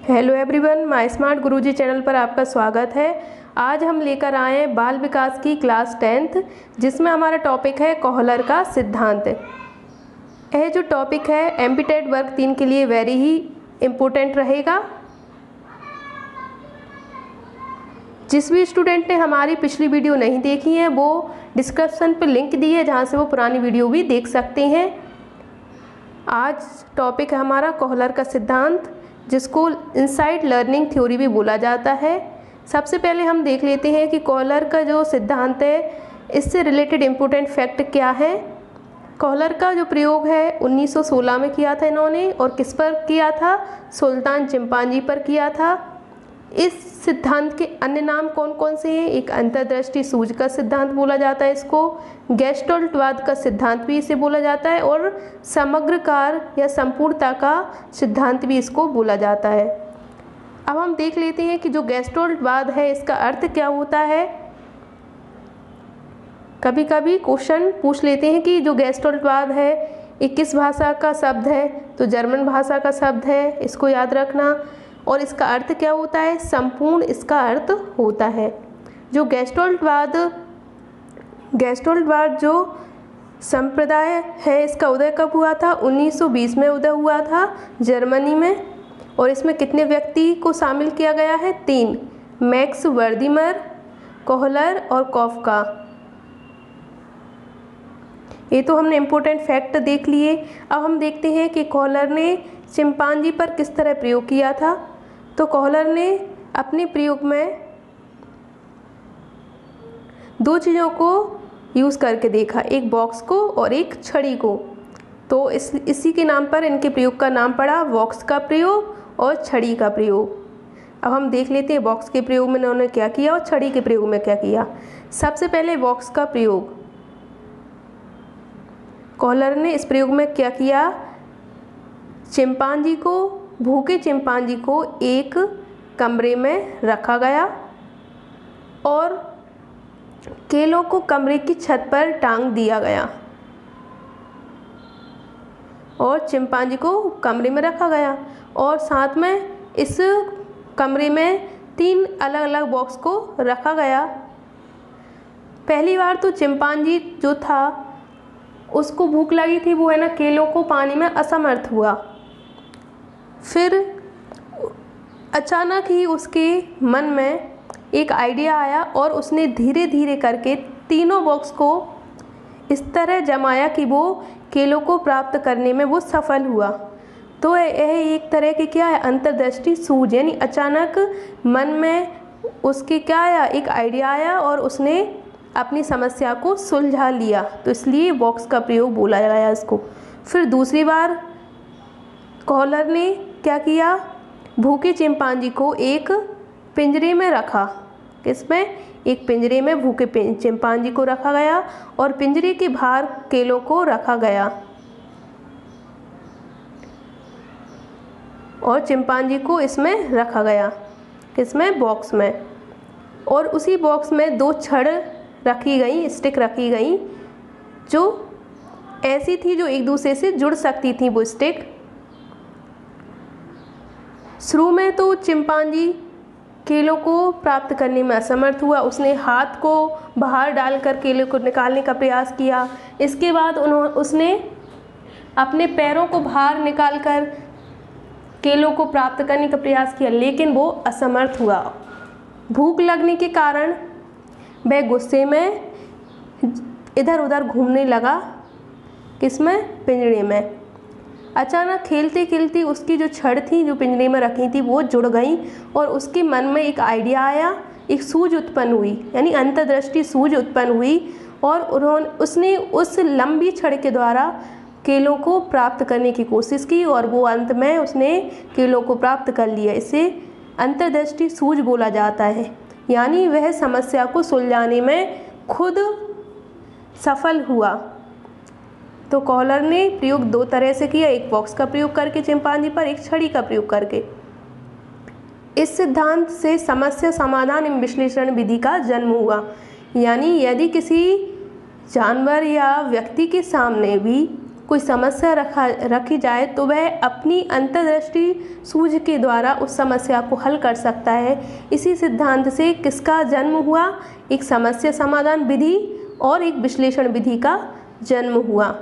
Hello everyone, my smart Guruji channel पर आपका स्वागत है। आज हम लेकर आए हैं बाल विकास की क्लास 10th, जिसमें हमारा टॉपिक है कोहलर का सिद्धांत। यह जो टॉपिक है एमपीटेट वर्ग 3 के लिए वेरी ही इम्पोर्टेंट रहेगा। जिस भी स्टूडेंट ने हमारी पिछली वीडियो नहीं देखी है वो डिस्क्रिप्शन पर लिंक दी है, जहाँ से वो पुरानी वीडियो भी देख सकते हैं। आज टॉपिक है हमारा कोहलर का सिद्धांत, जिसको इनसाइड लर्निंग थ्योरी भी बोला जाता है। सबसे पहले हम देख लेते हैं कि कोहलर का जो सिद्धांत है इससे रिलेटेड इम्पोर्टेंट फैक्ट क्या है। कोहलर का जो प्रयोग है 1916 में किया था इन्होंने, और किस पर किया था? सुल्तान चिंपांजी पर किया था। इस सिद्धांत के अन्य नाम कौन कौन से हैं? एक अंतर्दृष्टि सूझ का सिद्धांत बोला जाता है इसको, गेस्टल्टवाद का सिद्धांत भी इसे बोला जाता है, और समग्रकार या संपूर्णता का सिद्धांत भी इसको बोला जाता है। अब हम देख लेते हैं कि जो गेस्टल्टवाद है इसका अर्थ क्या होता है। कभी कभी क्वेश्चन पूछ लेते हैं कि जो गेस्टल्टवाद है ये किस भाषा का शब्द है, तो जर्मन भाषा का शब्द है, इसको याद रखना। और इसका अर्थ क्या होता है? संपूर्ण इसका अर्थ होता है। जो गेस्टल्टवाद जो संप्रदाय है इसका उदय कब हुआ था? 1920 में उदय हुआ था जर्मनी में। और इसमें कितने व्यक्ति को शामिल किया गया है? 3, मैक्स वर्दिमर, कोहलर और कॉफका। ये तो हमने इम्पोर्टेंट फैक्ट देख लिए। अब हम देखते हैं कि कोहलर ने चिंपांजी पर किस तरह प्रयोग किया था। तो कोहलर ने अपने प्रयोग में 2 चीज़ों को यूज़ करके देखा, एक बॉक्स को और एक छड़ी को। तो इसी के नाम पर इनके प्रयोग का नाम पड़ा, बॉक्स का प्रयोग और छड़ी का प्रयोग। अब हम देख लेते हैं बॉक्स के प्रयोग में इन्होंने क्या किया और छड़ी के प्रयोग में क्या किया। सबसे पहले बॉक्स का प्रयोग। कोहलर ने इस प्रयोग में क्या किया? भूखे चिंपांजी को एक कमरे में रखा गया और केलों को कमरे की छत पर टांग दिया गया, और चिंपांजी को कमरे में रखा गया, और साथ में इस कमरे में 3 अलग अलग बॉक्स को रखा गया। पहली बार तो चिंपांजी जो था उसको भूख लगी थी, वो है ना केलों को पाने में असमर्थ हुआ। फिर अचानक ही उसके मन में एक आइडिया आया और उसने धीरे धीरे करके तीनों बॉक्स को इस तरह जमाया कि वो केलों को प्राप्त करने में वो सफल हुआ। तो यह एक तरह की क्या है? अंतर्दृष्टि सूझ, यानी अचानक मन में उसके क्या आया? एक आइडिया आया और उसने अपनी समस्या को सुलझा लिया। तो इसलिए बॉक्स का प्रयोग बोला गया इसको। फिर दूसरी बार कोहलर ने क्या किया? भूखे चिंपांजी को एक पिंजरे में रखा। किसमें? एक पिंजरे में भूखे चिंपांजी को रखा गया और पिंजरे के बाहर केलों को रखा गया, और चिंपांजी को इसमें रखा गया। किसमें? बॉक्स में। और उसी बॉक्स में 2 छड़ रखी गई, स्टिक रखी गई, जो ऐसी थी जो एक दूसरे से जुड़ सकती थी वो स्टिक। शुरू में तो चिंपांजी केलों को प्राप्त करने में असमर्थ हुआ। उसने हाथ को बाहर डालकर केलों को निकालने का प्रयास किया। इसके बाद उसने अपने पैरों को बाहर निकालकर केलों को प्राप्त करने का प्रयास किया, लेकिन वो असमर्थ हुआ। भूख लगने के कारण वह गुस्से में इधर उधर घूमने लगा। किसमें? पिंजरे में। अचानक खेलते खेलते उसकी जो छड़ थी जो पिंजरे में रखी थी वो जुड़ गई, और उसके मन में एक आइडिया आया, एक सूझ उत्पन्न हुई, यानी अंतर्दृष्टि सूझ उत्पन्न हुई, और उसने उस लंबी छड़ के द्वारा केलों को प्राप्त करने की कोशिश की, और वो अंत में उसने केलों को प्राप्त कर लिया। इसे अंतर्दृष्टि सूझ बोला जाता है, यानी वह समस्या को सुलझाने में खुद सफल हुआ। तो कोहलर ने प्रयोग 2 तरह से किया, एक बॉक्स का प्रयोग करके चिंपांजी पर, एक छड़ी का प्रयोग करके। इस सिद्धांत से समस्या समाधान एवं विश्लेषण विधि का जन्म हुआ, यानी यदि किसी जानवर या व्यक्ति के सामने भी कोई समस्या रखी जाए तो वह अपनी अंतर्दृष्टि सूझ के द्वारा उस समस्या को हल कर सकता है। इसी सिद्धांत से किसका जन्म हुआ? एक समस्या समाधान विधि और एक विश्लेषण विधि का जन्म हुआ।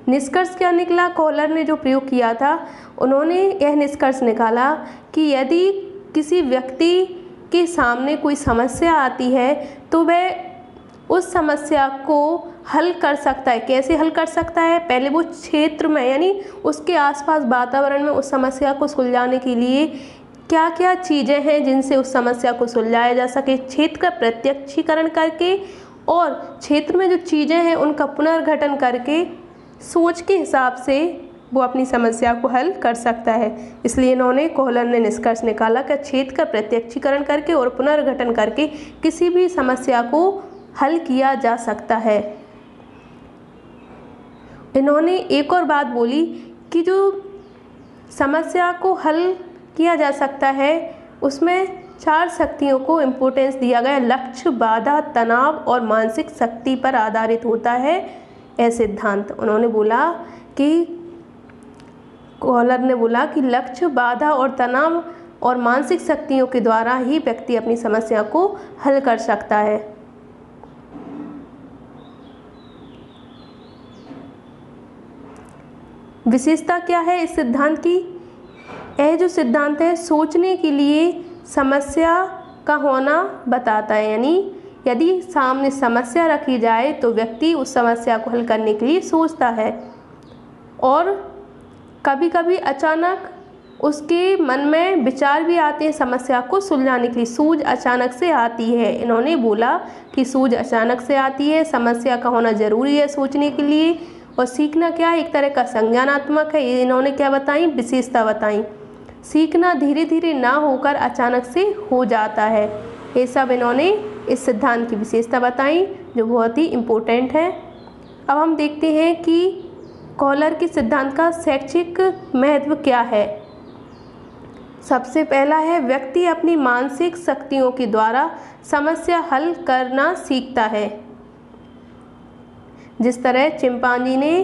निष्कर्ष क्या निकला? कॉलर ने जो प्रयोग किया था, उन्होंने यह निष्कर्ष निकाला कि यदि किसी व्यक्ति के सामने कोई समस्या आती है तो वह उस समस्या को हल कर सकता है। कैसे हल कर सकता है? पहले वो क्षेत्र में यानी उसके आसपास वातावरण में उस समस्या को सुलझाने के लिए क्या क्या चीज़ें हैं जिनसे उस समस्या को सुलझाया जा सके, क्षेत्र का प्रत्यक्षीकरण करके और क्षेत्र में जो चीज़ें हैं उनका पुनर्गठन करके सोच के हिसाब से वो अपनी समस्या को हल कर सकता है। इसलिए इन्होंने कॉलर ने निष्कर्ष निकाला कि क्षेत्र का प्रत्यक्षीकरण करके और पुनर्गठन करके किसी भी समस्या को हल किया जा सकता है। इन्होंने एक और बात बोली कि जो समस्या को हल किया जा सकता है उसमें 4 शक्तियों को इम्पोर्टेंस दिया गया। लक्ष्य, बाधा, तनाव और मानसिक शक्ति पर आधारित होता है यह सिद्धांत। उन्होंने बोला कि कॉलर ने बोला कि लक्ष्य, बाधा और तनाव और मानसिक शक्तियों के द्वारा ही व्यक्ति अपनी समस्या को हल कर सकता है। विशेषता क्या है इस सिद्धांत की? यह जो सिद्धांत है सोचने के लिए समस्या का होना बताता है, यानी यदि सामने समस्या रखी जाए तो व्यक्ति उस समस्या को हल करने के लिए सोचता है और कभी कभी अचानक उसके मन में विचार भी आते हैं समस्या को सुलझाने के लिए। सूझ अचानक से आती है। इन्होंने बोला कि सूझ अचानक से आती है, समस्या का होना ज़रूरी है सोचने के लिए। और सीखना क्या है? एक तरह का संज्ञानात्मक है। ये इन्होंने क्या बताई? विशेषता बताई। सीखना धीरे धीरे ना होकर अचानक से हो जाता है। ये सब इन्होंने इस सिद्धांत की विशेषता बताई जो बहुत ही इम्पोर्टेंट है। अब हम देखते हैं कि कॉलर के सिद्धांत का शैक्षिक महत्व क्या है। सबसे पहला है व्यक्ति अपनी मानसिक शक्तियों के द्वारा समस्या हल करना सीखता है। जिस तरह चिंपांजी ने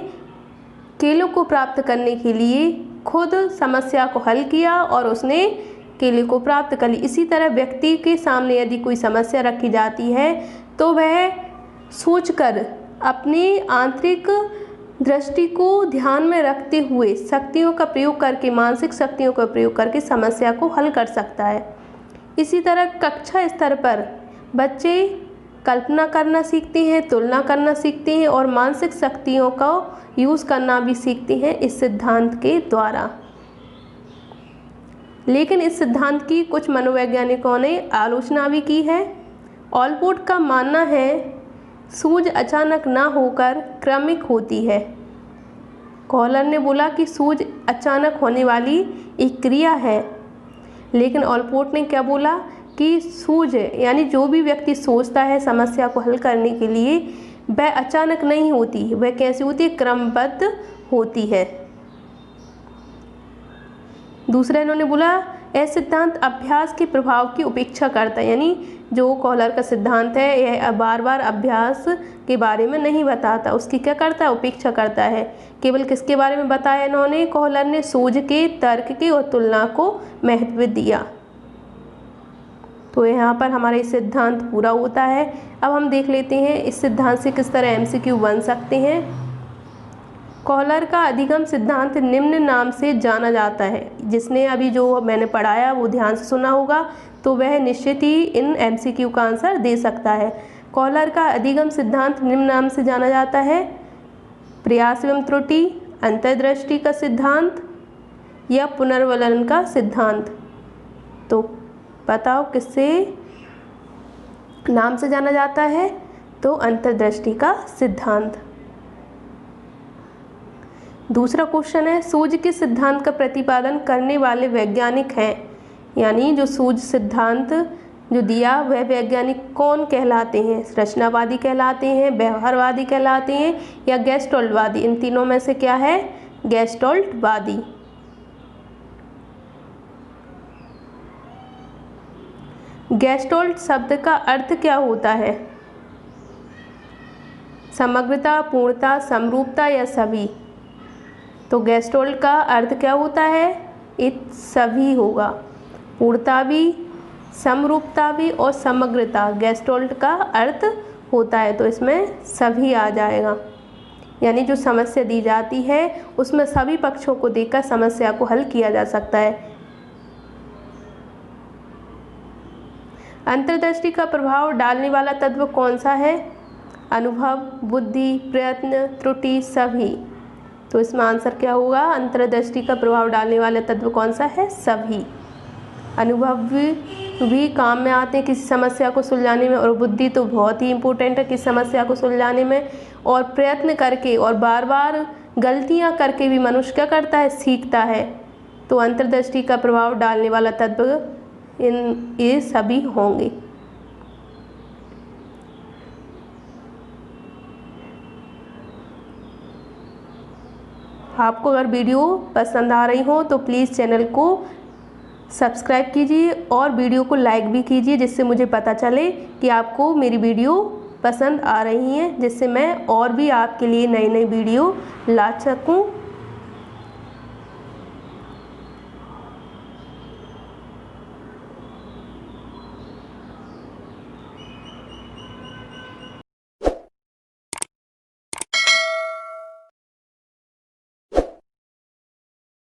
केलों को प्राप्त करने के लिए खुद समस्या को हल किया और उसने केले को प्राप्त कर ली, इसी तरह व्यक्ति के सामने यदि कोई समस्या रखी जाती है तो वह सोचकर अपनी आंतरिक दृष्टि को ध्यान में रखते हुए शक्तियों का प्रयोग करके, मानसिक शक्तियों का प्रयोग करके समस्या को हल कर सकता है। इसी तरह कक्षा स्तर पर बच्चे कल्पना करना सीखते हैं, तुलना करना सीखते हैं और मानसिक शक्तियों का यूज़ करना भी सीखते हैं इस सिद्धांत के द्वारा। लेकिन इस सिद्धांत की कुछ मनोवैज्ञानिकों ने आलोचना भी की है। ऑलपोर्ट का मानना है सूझ अचानक ना होकर क्रमिक होती है। कॉलर ने बोला कि सूझ अचानक होने वाली एक क्रिया है, लेकिन ऑलपोर्ट ने क्या बोला कि सूझ यानी जो भी व्यक्ति सोचता है समस्या को हल करने के लिए वह अचानक नहीं होती, वह कैसी होती है? क्रमबद्ध होती है। दूसरा इन्होंने बोला यह सिद्धांत अभ्यास के प्रभाव की उपेक्षा करता है, यानी जो कॉलर का सिद्धांत है यह बार बार अभ्यास के बारे में नहीं बताता, उसकी क्या करता है? उपेक्षा करता है। केवल किसके बारे में बताया इन्होंने? कॉलर ने सूझ के, तर्क के और तुलना को महत्व दिया। तो यहाँ पर हमारा ये सिद्धांत पूरा होता है। अब हम देख लेते हैं इस सिद्धांत से किस तरह MCQ बन सकते हैं। कॉलर का अधिगम सिद्धांत निम्न नाम से जाना जाता है। जिसने अभी जो मैंने पढ़ाया वो ध्यान से सुना होगा तो वह निश्चित ही इन MCQ का आंसर दे सकता है। कॉलर का अधिगम सिद्धांत निम्न नाम से जाना जाता है। प्रयास एवं त्रुटि, अंतर्दृष्टि का सिद्धांत या पुनर्वलन का सिद्धांत। तो बताओ किससे नाम से जाना जाता है? तो अंतर्दृष्टि का सिद्धांत। दूसरा क्वेश्चन है सूझ के सिद्धांत का प्रतिपादन करने वाले वैज्ञानिक हैं, यानी जो सूझ सिद्धांत जो दिया वह वैज्ञानिक कौन कहलाते हैं? रचनावादी कहलाते हैं, व्यवहारवादी कहलाते हैं या गेस्टोल्टवादी? इन तीनों में से क्या है? गेस्टोल्टवादी। गेस्टोल्ट शब्द का अर्थ क्या होता है? समग्रता, पूर्णता, समरूपता या सभी? तो गेस्टोल्ट का अर्थ क्या होता है? इत सभी होगा, पूर्णता भी, समरूपता भी और समग्रता गेस्टोल्ट का अर्थ होता है। तो इसमें सभी आ जाएगा, यानी जो समस्या दी जाती है उसमें सभी पक्षों को देखकर समस्या को हल किया जा सकता है। अंतर्दृष्टि का प्रभाव डालने वाला तत्व कौन सा है? अनुभव, बुद्धि, प्रयत्न, त्रुटि, सभी। तो इसमें आंसर क्या होगा? अंतर्दृष्टि का प्रभाव डालने वाला तत्व कौन सा है? सभी। अनुभव भी काम में आते हैं किसी समस्या को सुलझाने में, और बुद्धि तो बहुत ही इम्पोर्टेंट है किसी समस्या को सुलझाने में। और प्रयत्न करके और बार बार गलतियां करके भी मनुष्य क्या करता है? सीखता है। तो अंतर्दृष्टि का प्रभाव डालने वाला तत्व ये सभी होंगे। आपको अगर वीडियो पसंद आ रही हो तो प्लीज़ चैनल को सब्सक्राइब कीजिए और वीडियो को लाइक भी कीजिए, जिससे मुझे पता चले कि आपको मेरी वीडियो पसंद आ रही हैं, जिससे मैं और भी आपके लिए नई नई वीडियो ला सकूं।